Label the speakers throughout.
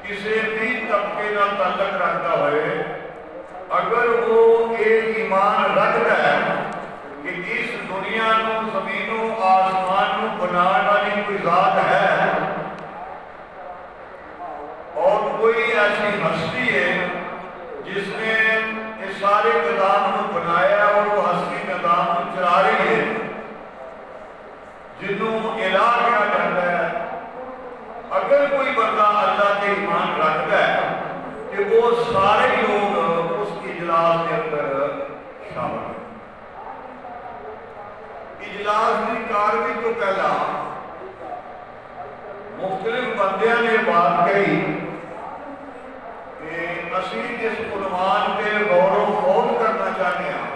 Speaker 1: کسی بھی طبقے کا تعلق رکھتا ہوئے اگر وہ ایک ایمان رکھتا ہے کہ اس دنیا کو زمین و آسمان کو بنانے والی کوئی ذات ہے اور کوئی ایسی ہستی ہے جس نے اس سارے نظام کو بنایا اور وہ ہستی نظام کو چلا رہی ہے جنہوں الہ کیا جاتا ہے، اگر کوئی بندہ اللہ کے ایمان رکھتا ہے کہ وہ سارے لوگ اس اجلاس کے اندر شامل ہیں۔ اجلاس کی کاروائی تو پہلا مختلف بندیاں نے بات کہی کہ اسی جس عنوان پہ غور و خوض کرنا چاہتے ہیں،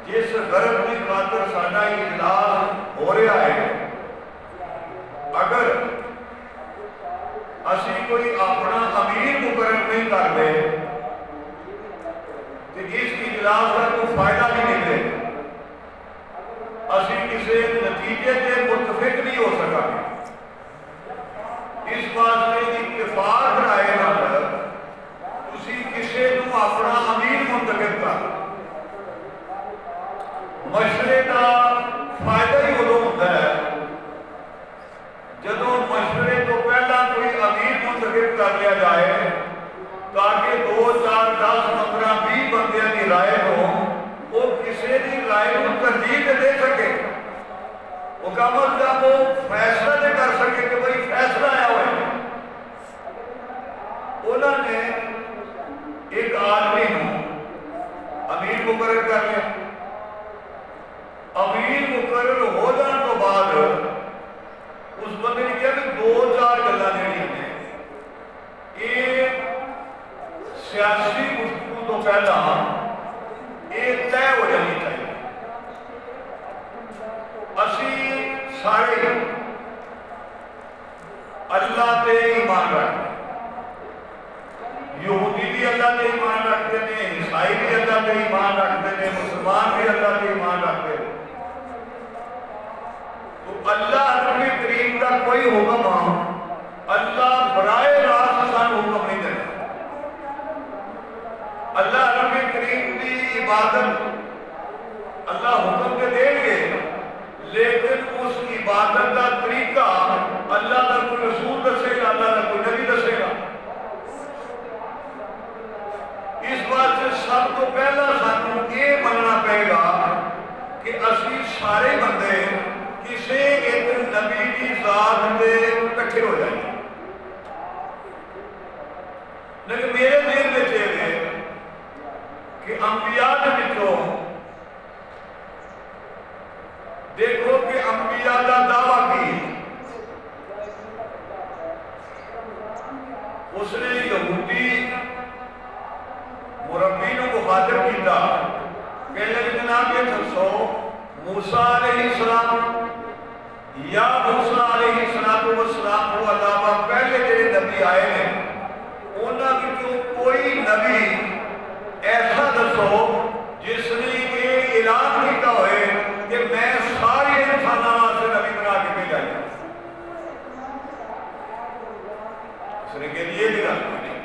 Speaker 1: جس غرض کی خاطر سارا اجلاس ہو رہا ہے، اگر اسی کوئی اپنا امیر مقرر نہیں کرتے تو اس اجلاس کا کوئی فائدہ نہیں ملے، اسی کسی نتیجے سے متفق نہیں ہو سکا۔ اس واسطے اتفاق رائے نال تسی کسی کو اپنا امیر منتخب کر، مشورے کا فائدہ ہی ادو ہوتا ہے جدو مشورے تو پہلا کوئی امیر منتخب کر لیا جائے تاکہ 2 4 10 15 20 بندیاں کی رائے ہو، وہ کسی کی رائے کو ترجیح دے سکے، مکمل جب وہ فیصلہ دے کر سکے کہ بھئی فیصلہ آیا ہوئے۔ انہوں نے ایک آدمی امیر مقرر کر لیا، امیر مقرر ہو جانے تو بعد اس بندے نے کہا کہ 2 4 گلاں دینی ہیں، یہ سیاسی گفتگو تو پہلا یہ طے ہو جانی چاہیے۔ اسی سارے اللہ تے ایمان رکھتے ہیں، یہودی بھی اللہ تے ایمان رکھتے ہیں، عیسائی بھی اللہ تے ایمان رکھتے ہیں، مسلمان بھی اللہ تے ایمان رکھتے ہیں۔ تو اللہ رب کریم کا کوئی حکم اللہ براہ راست سان حکم نہیں دیتا۔ اللہ رب کریم کی عبادت اللہ حکم کے دیں گے، لیکن اس عبادت کا طریقہ اللہ کا کوئی رسول دسے گا، اللہ کا کوئی نبی دسے گا۔ اس بات سے سب تو پہلا سانوں یہ مننا پڑے گا کہ اسی سارے بندے کسی ایک نبی کی ذات میں اکٹھے ہو جائیں گے۔ لیکن میرے ذہن میں چاہیے کہ انبیاء کے بچوں دیکھو کہ انبیاء کا دعویٰ کی اس نے یہودی مربی کو مخاطب کیتا کہ جناب یہ دسو موسیٰ علیہ السلام یا موسیٰ علیہ السلام کو علاوہ پہلے جڑے نبی آئے ہیں انہاں وچوں کوئی نبی ایسا دسو جس نے یہ اعلان کیتا ہوئے کہ میں سارے انسانوں واسطے نبی بنا کے بھیجا ہوں۔ اس نے کہا یہ بھی گل نہیں۔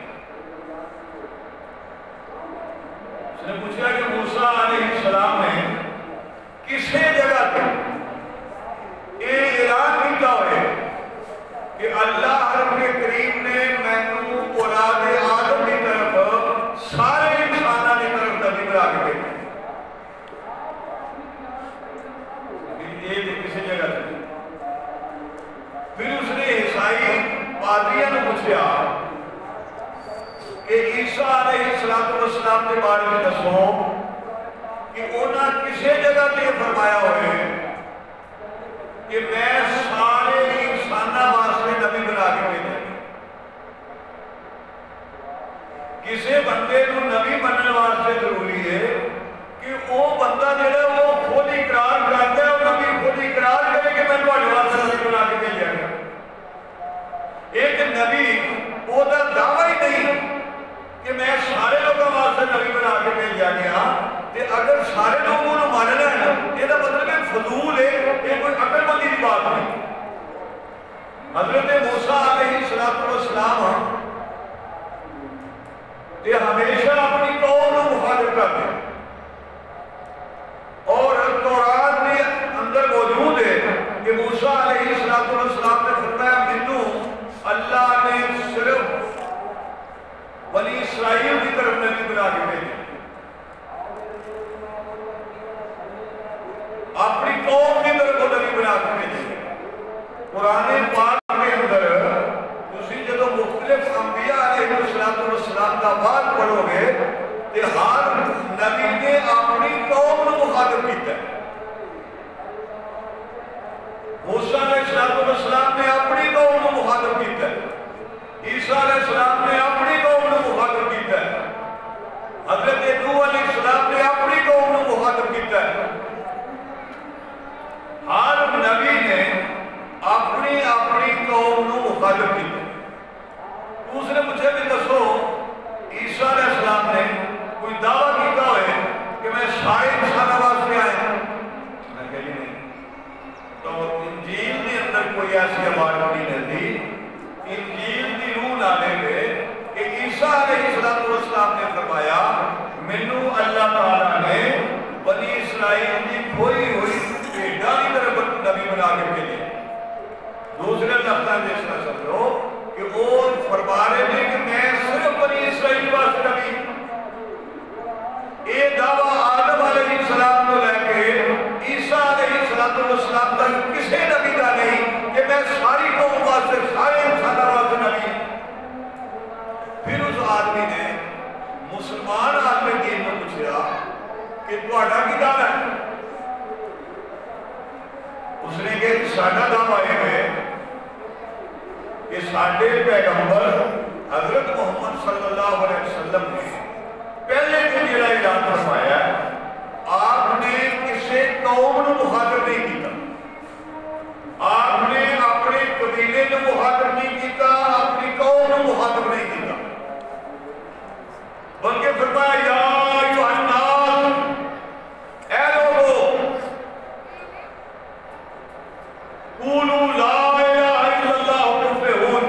Speaker 1: اس نے پوچھا کہ موسیٰ علیہ السلام نے کسی جگہ پہ یہ اعلان کیتا ہوئے کہ اللہ رب کریم نے مینوں اولاد آدم کی طرف سارے انسانوں کی طرف نبی بنا کے بھیجا۔ یہ کسی جگہ پہ پھر اس نے عیسائی پادریوں نے پوچھا کہ عیسیٰ علیہ السلام کے بارے میں دسو کہ انہاں کسی جگہ پہ یہ فرمایا ہوئے کہ میں سارے انسانوں واسطے نبی بنا کے بھیجا۔ کسی بندے کو نبی بننے واسطے ضروری ہے کہ وہ بندہ جڑا وہ خود اقرار کرتا ہے، وہ نبی خود اقرار کرے کہ میں تمہارے واسطے نبی بنا کے بھیجا گیا۔ ایک نبی وہ دعویٰ ہی نہیں کہ میں سارے لوگوں واسطے نبی بنا کے بھیجا گیا، کہ اگر سارے لوگوں کو ماننا ہے یہ مطلب ہے فضول ہے، یہ کوئی عقل مندی کی بات نہیں۔ حضرت موسیٰ علیہ السلام کہ ہمیشہ اپنی قوم کو مخاطب کرتے ہیں، اور تورات میں اندر موجود ہے کہ موسیٰ علیہ السلام نے فرمایا مینوں اللہ نے صرف بنی اسرائیل کی طرف نبی بنا کے بھیجا، اپنی قوم کی طرف نبی بنا کے بھیجا۔ قرآن پاک کے اندر تسی جدو مختلف انبیاء علیہ السلام کا بات پڑھو گے کہ ہر نبی نے اپنی قوم کو مخاطب کیتا ہے۔ موسیٰ علیہ السلام نے اپنی قوم کو مخاطب کیتا ہے، عیسیٰ علیہ السلام نے اپنی قوم کو مخاطب کیتا ہے، حضرت نوح علیہ السلام نے اپنی قوم کو مخاطب کیتا ہے۔ ہر نبی نے اپنی اپنی قوم کو مخاطب کیتا ہے۔ دوسرے مجھے بھی دسو عیسیٰ علیہ السلام نے کوئی دعویٰ کیتا ہوئے کہ میں سارے انسانوں واسطے آیا ہوں؟ میں کہی نہیں۔ تو انجیل کے اندر کوئی ایسی آواز نہیں رہتی، انجیل کی روح لانے میں کہ عیسیٰ علیہ السلام نے فرمایا مینوں اللہ تعالیٰ نے بنی اسرائیل کی کھوئی ہوئی بھیڈاں کی طرف نبی بنا کے بھیجے۔ دوسرے لفظوں میں اس طرح سمجھو کہ وہ فرما رہے ہیں کہ میں صرف بنی اسرائیل واسطے نبی ہوں۔ یہ دعویٰ آدم علیہ السلام کو لے کے عیسیٰ علیہ السلام تک کسی نبی کا نہیں کہ میں ساری قوم واسطے سارے انسانوں واسطے نبی ہوں۔ پھر اس آدمی نے مسلمان آدمی دین کو پوچھا کہ تہاڈا کی دعویٰ ہے؟ اس نے کہا ساڈا دعویٰ یہ ہے کہ ساڈے پیغمبر حضرت محمد صلی اللہ علیہ وسلم نے پہلے دن جڑا اعلان فرمایا ہے آپ نے کسی قوم کو مخاطب نہیں کیتا، آپ نے اپنے قبیلے کو مخاطب نہیں کیتا، اپنی قوم کو مخاطب نہیں کیتا، بلکہ فرمایا یا ایھا الناس، اے لوگو قولوا لا الہ الا اللہ تفلحون،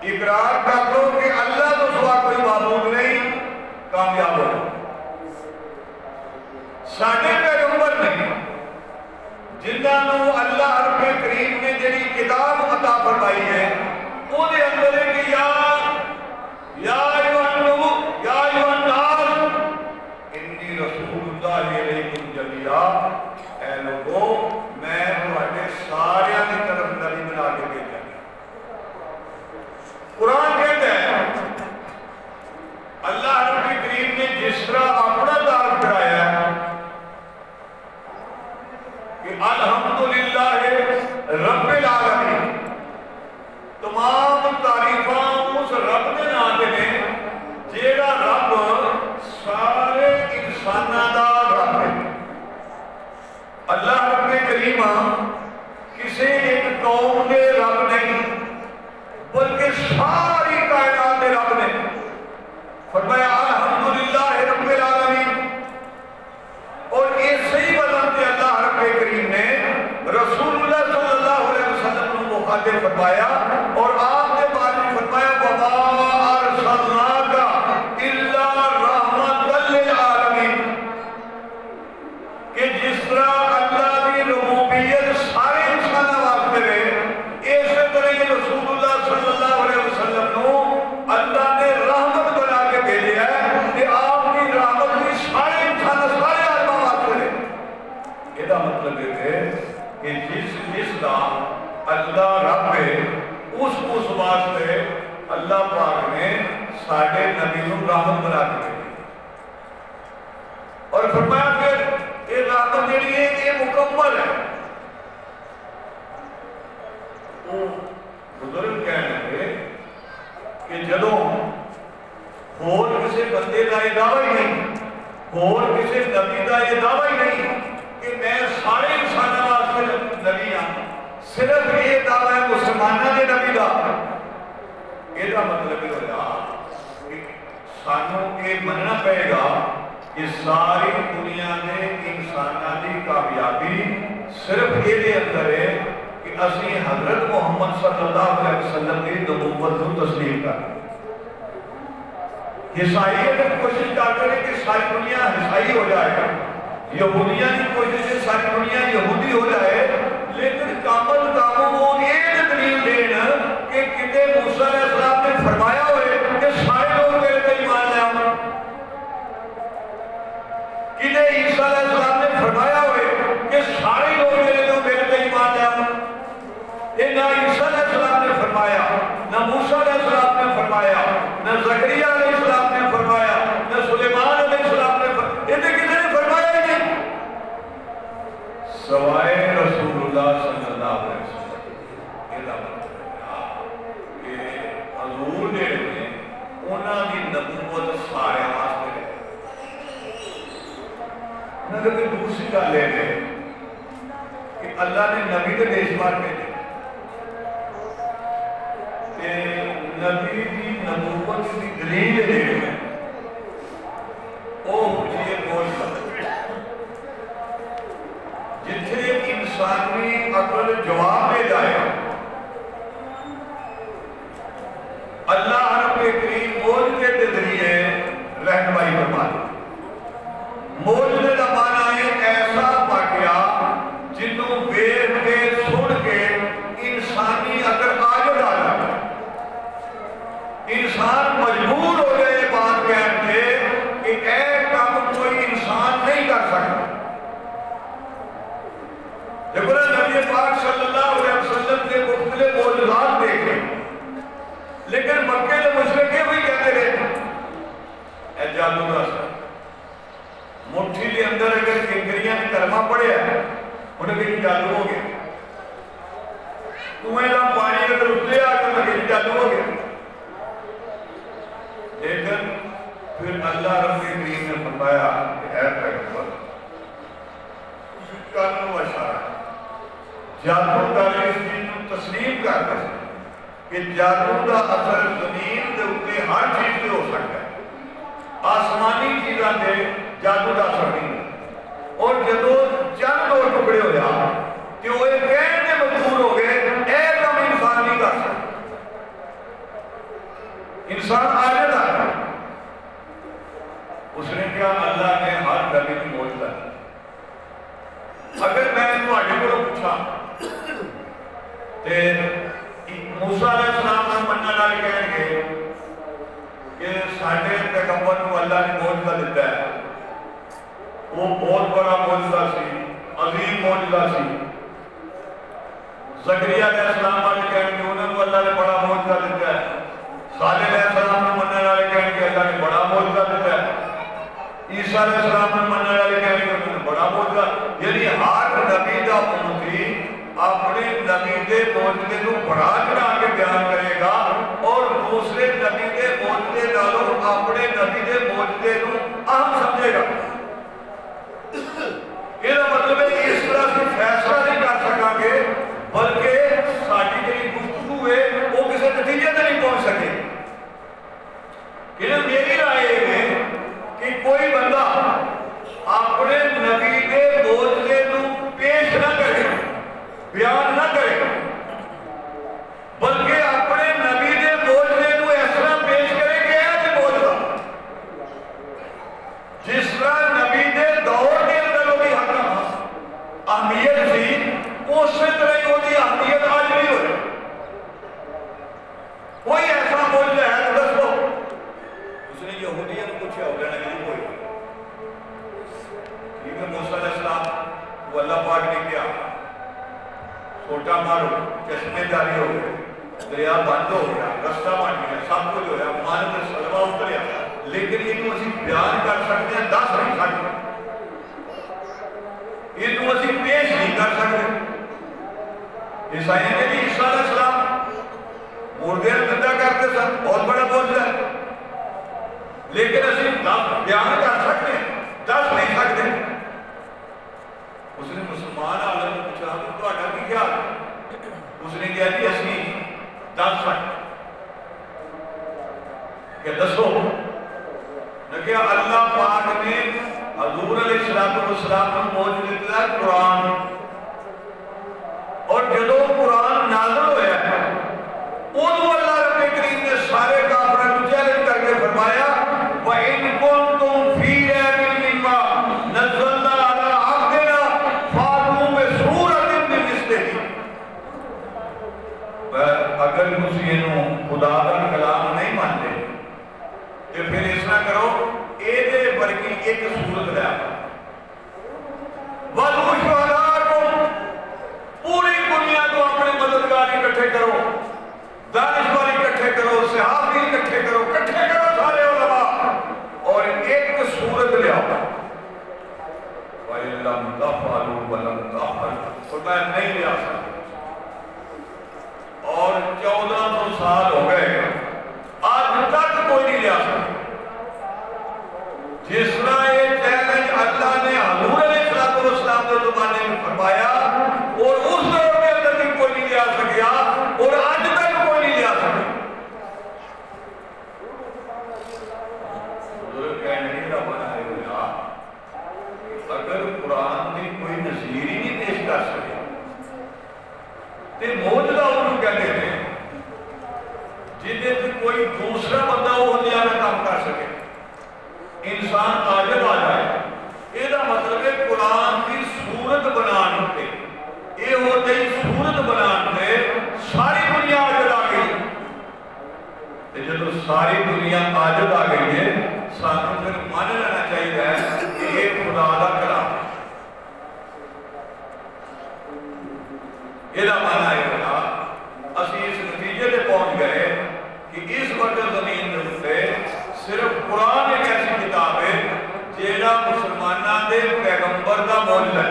Speaker 1: اقرار کر دو کہ اللہ تو سوا کوئی معبود نہیں، کامیاب ہو۔ ساڈے پیغمبر نے جنہاں اللہ رب کریم نے جڑی کتاب عطا فرمائی ہے وہ دے اندر ہے کہ یا ایھا الناس انی رسول اللہ علیکم جمیعا، اے لوگو میں تہاڈے سارے کی طرف نبی بنا کے بھیجا۔ قرآن کہتا ہے اللہ رب کریم نے جس طرح اپنا تعارف کرایا ہے کہ الحمدللہ رب العالمین، تمام تعریفاں اس رب کے نام نے جیڑا رب سارے انسانوں کا رب ہے۔ اللہ رب کریم کسی ایک قوم کے رب نہیں بلکہ ساری کائنات کے رب نے۔ فرمایا الحمدللہ رب العالمین، اور اسی وجہ سے اللہ رب کریم نے رسول اللہ صلی اللہ علیہ وسلم کو مخاطب فرمایا اور آپ نے بات میں فرمایا وَمَا أَرْسَلْنَاكَ إِلَّا رَحْمَةً لِلْعَالَمِينَ، کہ جس طرح اللہ کی ربوبیت سارے انسانوں واسطے ہے، اسی طرح رسول اللہ صلی اللہ علیہ وسلم کو اللہ نے رحمت بنا کے بھیجا ہے کہ آپ کی رحمت بھی سارے انسان سارے آدموں واسطے ہے۔ یہ مطلب یہ ہے کہ جس کا اللہ رب ہے اس واسطے اللہ پاک نے ساڈے نبی کو رحمت بنا کے بھیجا، اور فرمایا پھر یہ رحمت جڑی ہے یہ مکمل ہے۔ وہ بزرگ کہنے لگے کہ جدوں اور کسی بندے کا یہ دعویٰ ہی نہیں، اور کسی نبی کا یہ دعویٰ ہی نہیں کہ میں سارے انسانوں واسطے نبی ہوں، صرف یہ دعویٰ ہے مسلمانوں کے نبی کا، یہ مطلب یہ ہوا کہ سانوں یہ مننا پڑے گا کہ ساری دنیا میں انسانوں کی کامیابی صرف یہ اندر ہے کہ اسی حضرت محمد صلی اللہ علیہ وسلم کی نبوت کو تسلیم کریں۔ عیسائی کوشش کرتے ہیں کہ ساری دنیا عیسائی ہو جائے، یہودیاں کی کوشش ہے ساری دنیا یہودی ہو جائے، لیکن کامل کاموں وہ ایک دلیل دین کہ کتے موسیٰ علیہ السلام نے فرمایا ہوئے کہ سارے لوگ میرے پہ ایمان لے آؤں، کتے عیسیٰ علیہ السلام نے فرمایا ہوئے کہ سارے لوگ میرے پہ ایمان لے آؤں۔ یہ نہ عیسیٰ علیہ السلام نے فرمایا، نہ موسیٰ علیہ السلام نے فرمایا، نہ زکریا علیہ السلام نے فرمایا، نہ سلیمان علیہ السلام نے فرمایا، یہ تو کسی نے فرمایا ہی نہیں سوائے رسول اللہ صلی اللہ علیہ وسلم۔ یہ مطلب کہ حضور نے انہوں کی نبوت سارے واسطے نہ کہ دوسری گل ہے کہ اللہ نے نبی کے دیش بار بھیجے، نبی کی نبوت کی دلیل ہے وہ مجھے بہت جتنے انسانی عقل جواب دے جائے اللہ رب کریم معجزے کے ذریعے رہنمائی فرما دے۔ معجزے کا معنی ہے ایسا واقعہ جنوں ویکھ کے سن کے انسانی عقل عاجز آ جائے، انسان مجبور ہو جائے بات کہتے کہ اے کام کوئی انسان نہیں کر سکتا۔ دیکھو نا نبی پاک صلی اللہ علیہ وسلم کے مختلف معجزات دیکھے، لیکن مکے کے مشرک بھی کہتے رہے اے جادو کا سر مٹھی کے اندر اگر کنکریاں نے کلمہ پڑھے ہے انہیں کہ جادو ہو گیا، کنویں کا پانی اگر اترے آ کر لگے جادو ہو گیا۔ لیکن پھر اللہ رب کریم نے فرمایا کہ اے پیغمبر کانوں اشارہ جادو کا اس چیز کو تسلیم کرتا ہے کہ جادو کا اثر زمین کے اوپر ہر چیز پہ ہو سکتا ہے، آسمانی چیزاں دے جادو کا اثر نہیں، اور جدو چند دو ٹکڑے ہو جا کہ وہ ایک کہنے مجبور ہو گئے اے کم انسان نہیں کر سکتا، انسان عاجز آ ہے۔ اس نے کیا اللہ نے ہر نبی کی معجزہ ہے۔ اگر میں تمہارے کو پوچھا کہ موسیٰ علیہ السلام نے منع نال کہیں گے کہ ساڈے پیغمبر کو اللہ نے معجزہ دیتا ہے، وہ بہت بڑا معجزہ سی، عظیم معجزہ سی۔ زکریا علیہ السلام والے کہیں گے انہوں کو اللہ نے بڑا معجزہ دیتا ہے، صالح علیہ السلام نے منع والے کہیں گے اللہ نے بڑا معجزہ دیتا ہے، عیسیٰ علیہ السلام نے منع والے کہیں گے انہوں نے بڑا معجزہ، یعنی ہر نبی دا امتی اپنے نبی دے معجزے کو بڑا چڑھا کے بیان کرے گا اور دوسرے نبی دے معجزے نالوں اپنے نبی دے معجزے کو اہم سمجھے گا۔ یہ مطلب ہے کہ اس طرح سے فیصلہ نہیں کر سکا گے بلکہ ساری جی گفتگو ہے وہ کسی نتیجے سے نہیں پہنچ سکے۔ یہ میری رائے ہے کہ کوئی بندہ اپنے نبی کے معجزے کو پیش نہ کرے، بیان نہ کرے، بلکہ اپنے نبی کے معجزے کو اس طرح پیش کرے کہ یہ معجزہ جس طرح نبی کے دور کے اندر وہ اہمیت تھی اسی طرح ہی وہ اہمیت آج نہیں ہو رہی۔ کوئی ایسا معجزہ ہے تو دسو۔ اس نے یہودیوں نے پوچھا ہو گیا نہیں کوئی، ٹھیک ہے موسیٰ علیہ السلام وہ اللہ پاک نے کیا چھوٹا مارو چشمے جاری ہو گئے، دریا بند ہو گیا، رستہ بن گیا، سب کچھ ہوا، مان کے سلوا اتریا، لیکن یہ تو اسی بیان کر سکتے ہیں دس نہیں سکتے، یہ تو اسی پیش نہیں کر سکتے۔ عیسائی نے بھی عیسیٰ علیہ السلام مردے زندہ کرتے سن، بہت بڑا معجزہ ہے، لیکن اسی بیان کر سکتے ہیں دس نہیں سکتے۔ اس نے مسلمان عالم نے پوچھا تو آٹا کی کیا؟ اس نے کہا جی اسی 10 سکتے کہ دسو نہ کہ اللہ پاک نے حضور علیہ السلام کو موجود دیتا ہے قرآن، اور جدو قرآن نازل ہویا ہے انہوں اللہ رب کریم نے سارے کافروں کو چیلنج کر کے فرمایا مانتے تو پھر اس طرح کرو یہ ورگی ایک صورت لیا پوری دنیا کو اپنے مددگار اکٹھے کرو دانشور اکٹھے کرو صحابی اکٹھے کرو سارے علماء اور ایک صورت لیاؤ وَإِلَّمْ تَفْعَلُوا وَلَمْ تَفْعَلُوا اور میں نہیں لیا سکتا اور 1400 سال ہو گئے آج تک کوئی نہیں لیا سکتا جس طرح یہ چیلنج اللہ نے حضور علیہ السلام کے زمانے میں فرمایا اور اس دور میں اندر بھی کوئی نہیں لیا سکیا اور آج تک کوئی نہیں لیا سکیا بزرگ کہنے نہیں رہا بنائے ہویا اگر قرآن کی کوئی نظیر ہی نہیں پیش کر سکے تو موجودہ انہوں کہتے ہیں جنہیں سے کوئی دوسرا بندہ وہ ہتھیارہ کام کر سکے انسان عاجز آ جائے یہ مطلب ہے قرآن کی صورت بنانے پہ یہ ہوتے ہی صورت بنانے ساری دنیا عاجز آ گئی جب ساری دنیا عاجز آ گئی ہے سانوں پھر مان لینا چاہیے کہ یہ خدا کا کلام ہے یہ مانا ہے کہ اسی اس نتیجے سے پہنچ گئے کہ اس وقت زمین پہ صرف قرآن ایک ایسی کتاب ہے جیڑا مسلمانہ دے پیغمبر کا موجودہ ہے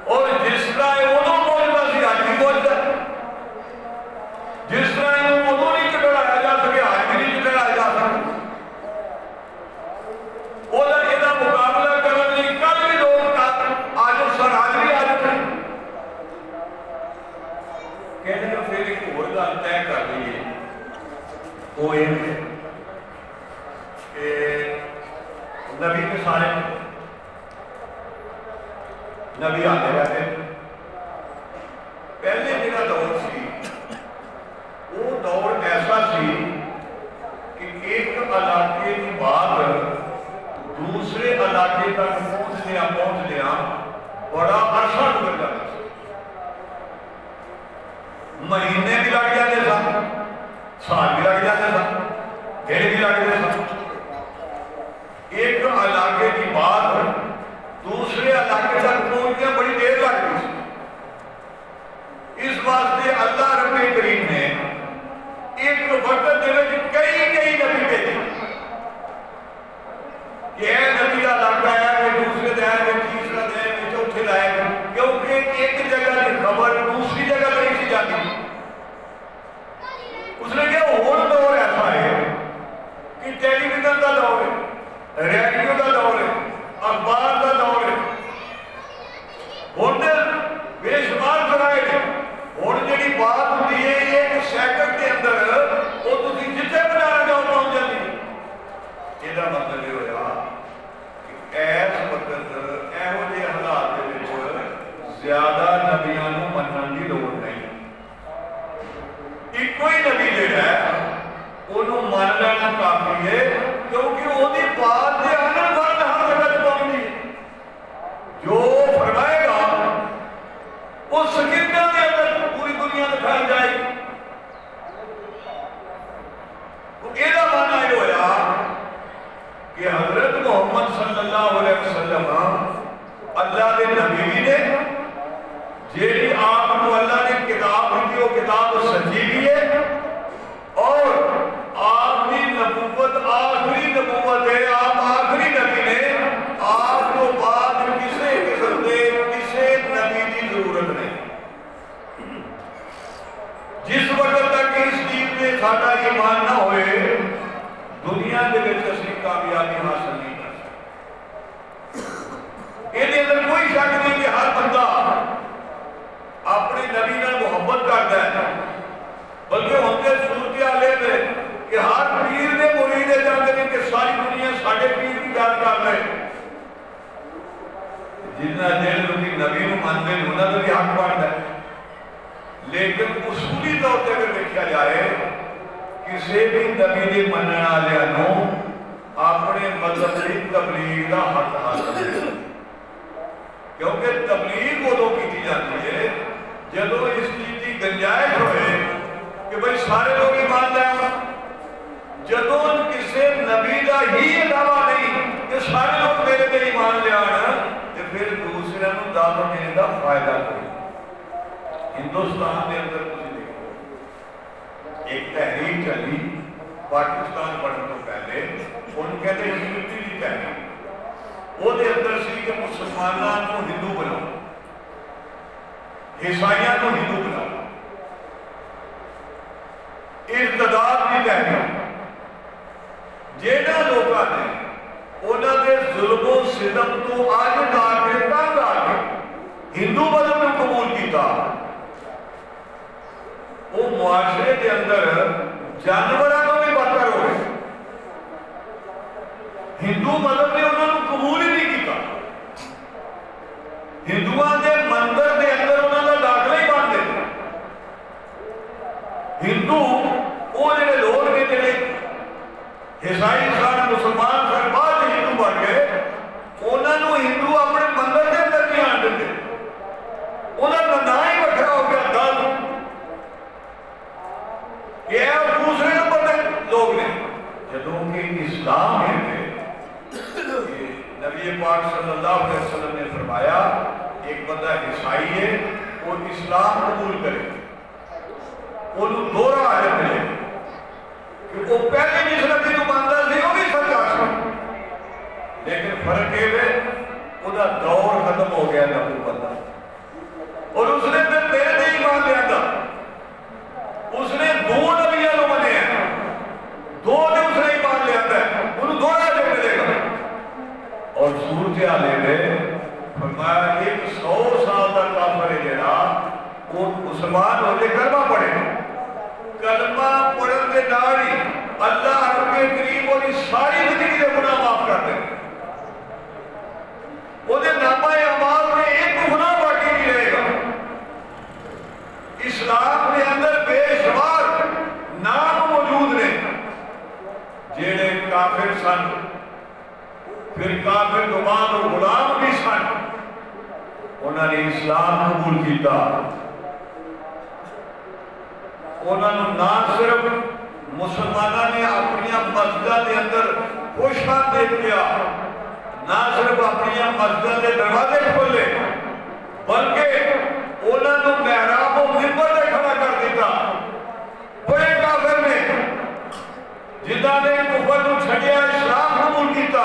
Speaker 1: اور جس طرح انہوں موجودہ سی آج بھی موجودہ ہے جس طرح انہوں نہیں چکڑایا جا سکے آج بھی نہیں چکڑایا جا سکے اولا ایدہ مقابلہ کرنے لی کل بھی لوگ آج سر آج بھی آج بھی کہنے کا پھر ایک اور گل طے کر رہی ہے وہ یہ ہے کہ نبی کے سارے نبی آتے رہتے پہلے جگہ دور سی وہ دور ایسا سی کہ ایک علاقے کی بات دوسرے علاقے تک پہنچ لیا بڑا عرصہ گزر جاتا سی مہینے بھی لگ جاتے سن سال بھی لگ جاتے سن دن بھی لگ جاتے سن ایک علاقے کی بات دوسرے علاقے تک پہنچنے بڑی دیر لگ گئی اس واسطے اللہ رب کریم نے ایک وقت دے وچ کئی نبی بھیجے کہ اے نبی کا علاقہ ہے کہ دوسرے دین میں تیسرا دین میں چوتھے لائے کیونکہ ایک جگہ کی خبر دوسری جگہ نہیں سی جاتی اس نے کہا اور دور ایسا ہے کہ ٹیلی ویژن کا دور ہے ریڈیو کا دور ہے اخبار کا دور ہے ہوٹل بے شمار کرائے تھے اور جڑی بات ہوتی ہے ایک سیکنڈ کے اندر وہ تسی جتنے بنانا جاؤ پہنچ جاتی یہ مطلب یہ ہوا کہ ایس وقت ایہو جے حالات دے وچ زیادہ نبیاں نوں منن دی لوڑ نہیں ایک کوئی نبی جڑا ہے انہوں مان لینا کافی ہے کیونکہ وہ دی بات دے آنن فرد ہر جگہ پہنچی ہے جو فرمائے گا اس سکندہ کے اندر پوری دنیا میں پھیل جائے گی تو ایدہ مانا یہ ہویا کہ حضرت محمد صلی اللہ علیہ وسلم اللہ دے نبی بھی نے جیڑی آپ کو اللہ نے کتاب کی وہ کتاب سچی بھی ہے اور آپ کی نبوت آخری نبوت ہے آپ آخری نبی نے آپ کو بعد کسے قسم دے کسے نبی کی ضرورت نہیں جس وقت تک اس چیز میں ساڈا ایمان نہ ہوئے دنیا کے وچ اسی کامیابی حاصل نہیں کر سکتے یہ اندر کوئی شک نہیں کہ ہر بندہ اپنے نبی نے محبت کرتا ہے بلکہ ان کے صورتحال ہے کہ ہر پیر نے مرید چاہتے ہیں کہ ساری دنیا ساڑھے پیر کی گل کر رہے جتنا دل لوگی نبی کو مانتے ہیں انہوں نے بھی حق بنتا ہے لیکن اصولی طور پہ اگر دیکھا جائے کسی بھی نبی نے مننے والے نو اپنے مذہب کی تبلیغ کا حق حاصل ہے کیونکہ تبلیغ ادو کی جاتی ہے جدو اس چیز کی گنجائش ہوئے کہ بھئی سارے لوگ ایمان لائیں فائدہ کوئی. ہندوستان کے اندر تسی دیکھو ایک تحریک چلی پاکستان بننے تو پہلے، ان کہتے ہیں یونٹی کی تحریک. وہ دے اندر سی کہ مسلمانوں کو ہندو بناؤ، عیسائیوں کو ہندو بناؤ. ارتداد کی تحریک جہاں لوگوں نے انہوں نے ظلم و ستم تو آج نہ کے تنگ آ کے ہندو مذہب کو قبول کیتا. وہ معاشرے کے اندر جانوروں کو بھی بدتر ہوئے. ہندو مذہب نے انہوں نے قبول ہی نہیں کیتا. ہندوؤں کے مندر کے اندر انہوں کا داخلہ ہی بند ہے. ہندو وہ جڑے لوگ نے جڑے عیسائی سن مسلمان سن بعد ہندو بن گئے، انہوں نے ہندو اپنے مندر کے اندر نہیں آن دے. انہوں کا نام ہی وکھرا ہو گیا دل. یہ دوسرے نمبر کے لوگ نے. جدوں کہ اسلام ہے نبی پاک صلی اللہ علیہ وسلم نے فرمایا ایک بندہ عیسائی ہے اور اسلام قبول کرے وہ دورہ آیت ملے کہ وہ پہلے جس نبی کو مانتا سی وہ بھی سچا سی، لیکن فرق یہ ہے وہ دور ختم ہو گیا نبوت کا اور اس نے پھر میرے تے ایمان لیا تھا. اس نے دو نبیوں کو منے ہیں، دو نے اس نے ایمان لیا تھا، انہوں دورہ جو ملے گا. اور صورتحال میں فرمایا 100 سال تک کافر ہے جڑا وہ مسلمان ہو کے کلمہ پڑھے. کلمہ پڑھن کے نال ہی اللہ رب کریم وہ ساری زندگی کے گناہ معاف کر دے. وہ نامہ اعمال میں ایک گناہ باقی نہیں رہے گا. اسلام کے اندر بے شمار نام موجود نے جڑے کافر سن، پھر کافر تو بعد غلام بھی سن، انہوں نے اسلام قبول کیتا. انہوں نے نہ صرف مسلمانوں نے اپنی مسجدوں کے اندر خوش آمدید کیا، نہ صرف اپنی مسجدوں کے دروازے کھولے، بلکہ انہوں نے محراب و منبر پہ کھڑا کر دیتا. بڑے کافر نے جنہوں نے کفر کو چھڑیا اسلام قبول کیتا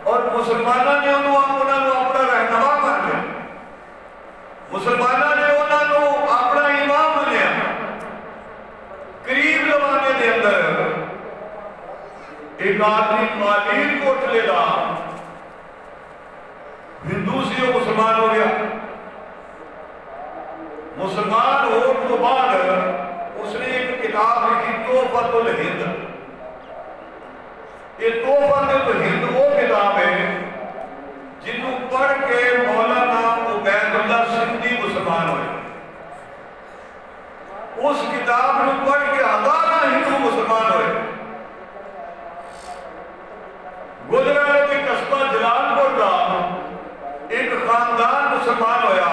Speaker 1: اور مسلمانوں نے انہوں اپنا رہنما مان لیا. مسلمانوں نے انہوں نے اپنا امام منیا. قریب زمانے کے اندر ایک آدمی مالیر کوٹلے دا ہندو سی وہ مسلمان ہو گیا. مسلمان ہونے تو بعد اس نے ایک کتاب لکھی تحفۃ الہند. یہ تحفۃ الہند وہ کتاب ہے جنہوں پڑھ کے مولانا عبید اللہ سندھی مسلمان ہوئے. اس کتاب کو پڑھ کے ہزارہ ہندو مسلمان ہوئے. گجرات کے قصبہ جلال پور کا ایک خاندان مسلمان ہویا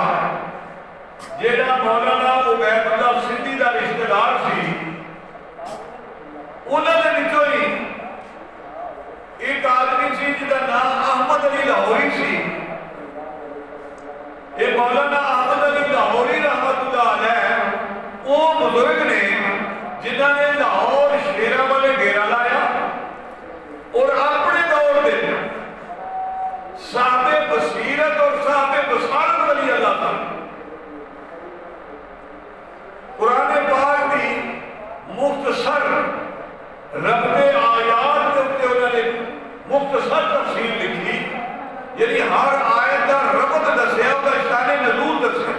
Speaker 1: جہاں مولانا عبید اللہ سندھی کا رشتہ دار سی. انہوں نے وچوں ہی ایک آدمی سی جہاں نام احمد علی لاہوری سی. یہ مولانا احمد علی لاہوری رحمت اللہ علیہ وہ بزرگ نے جنہوں نے لاہور شیرہ والے ڈیرا لایا اور اپنے دور دے صاحب بصیرت اور صاحب بصارت ولی اللہ تعالی قرآن پاک کی مختصر رب آیات کے اوپر انہوں نے مختصر تفسیر لکھی، یعنی ہر آیت کا ربط دسیا اس کا شان نزول دسیا.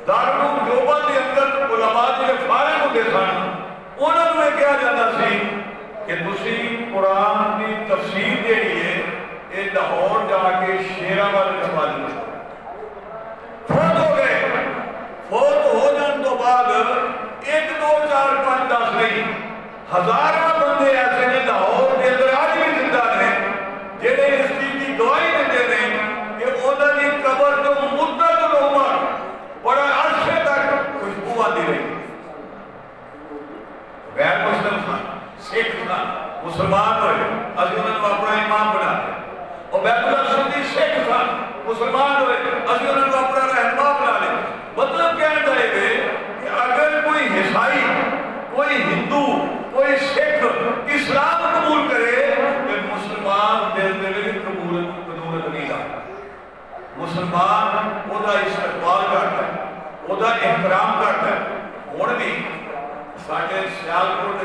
Speaker 1: دارالعلوم دیوبند کے اندر علماء جو فارغ ہوتے سن انہوں نے کیا جاتا سی کہ تسی قرآن کی تفسیر جہی ہے یہ لاہور جا کے شیرہ والے نماز میں فوت ہو گئے. فوت ہو جان تو بعد 1 2 4 5 10 نہیں ہزاروں بندے ایسے نے لاہور کے اندر آج بھی زندہ نے جنہیں اس چیز کی دعائی دیتے ہیں کہ انہوں نے قبر جو مدت العمر بڑا عرصے تک خوشبو آتی رہی. غیر مسلم تھا، سکھ تھا، مسلمان ہوئے، ابھی انہوں نے اپنا امام بنا دیا. اور بیت اللہ سندھی سکھ تھا، مسلمان ہوئے اسی انہوں نے اپنا رہنما بنا لے. مطلب کہنا ہے کہ اگر کوئی عیسائی، کوئی ہندو، کوئی سکھ اسلام قبول کرے تو مسلمان دل دے قبولت نہیں لا. مسلمان وہ دا استقبال کرتا ہے، وہ دا احترام کرتا ہے. ہوں بھی ساڈے سیالکوٹ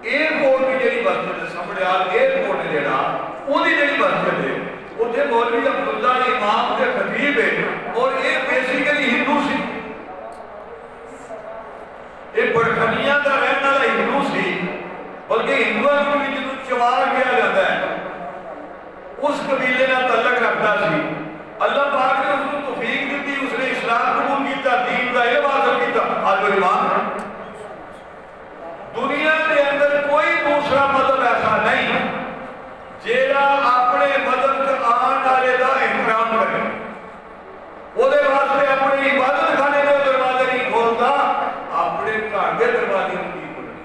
Speaker 1: ایئرپورٹ کی جڑی مسجد ہے سمڑیال ایئرپورٹ ہے جڑا وہی جڑی مسجد ہے اتنے مولوی عبداللہ امام کے خطیب ہے اور یہ بیسیکلی ہندو سی. یہ برکھنیاں کا رہنے والا ہندو سی، بلکہ ہندوؤں کو بھی جدوں چوار کیا جاتا ہے اس قبیلے کا تعلق رکھتا سی. اللہ پاک نے اس کو توفیق دیتی، اس نے اسلام قبول کیتا، دین کا علم حاصل کیتا. آج وہ ایمان دنیا کے اندر کوئی دوسرا مذہب ایسا نہیں جیڑا اپنے مذہب کے آن والے کا احترام کرے، وہ واسطے اپنی عبادت خانے کے دروازے نہیں کھولتا، اپنے گھر کے دروازے نہیں کھولتے.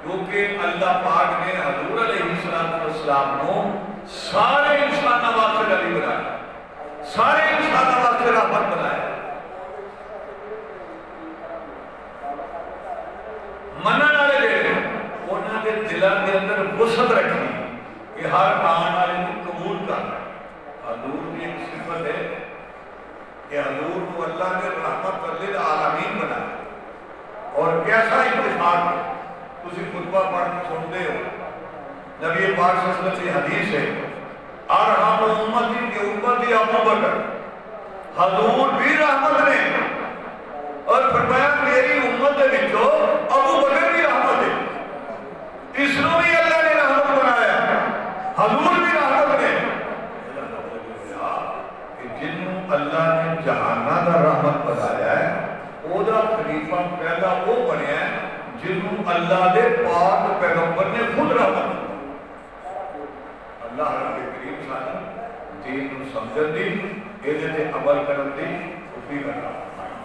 Speaker 1: کیونکہ اللہ پاک نے حضور علیہ السلام کو سارے انسانوں واسطے نبی بنایا، سارے انسانوں واسطے رحمت بنایا. منن والے جڑے انہاں دے دلاں دے اندر وسعت رکھنی کہ ہر آن والے کو قبول کرنا. حضور کی ایک صفت ہے کہ حضور کو اللہ نے رحمت للعالمین بنایا. اور کیسا اتفاق ہے، تسی خطبہ پڑھ کے سنتے ہو، نبی پاک صلی اللہ علیہ وسلم کی حدیث ہے ارحم امتی کی امتی ابو بکر، حضور بھی رحمت نے اور فرمایا میری امت دے وچوں ابو بکر بھی رحمت ہے. اس کو بھی اللہ نے رحمت بنایا، حضور بھی رحمت نے. کہ جنوں اللہ نے جہانہ دا رحمت بنایا ہے وہ دا خلیفہ پہلا وہ بنیا ہے جنوں اللہ دے پاک پیغمبر نے خود رحمت بنایا. اللہ رب کریم سانو دین نو سمجھن دی، ایدے تے عمل کرن دی توفیق عطا فرمائے.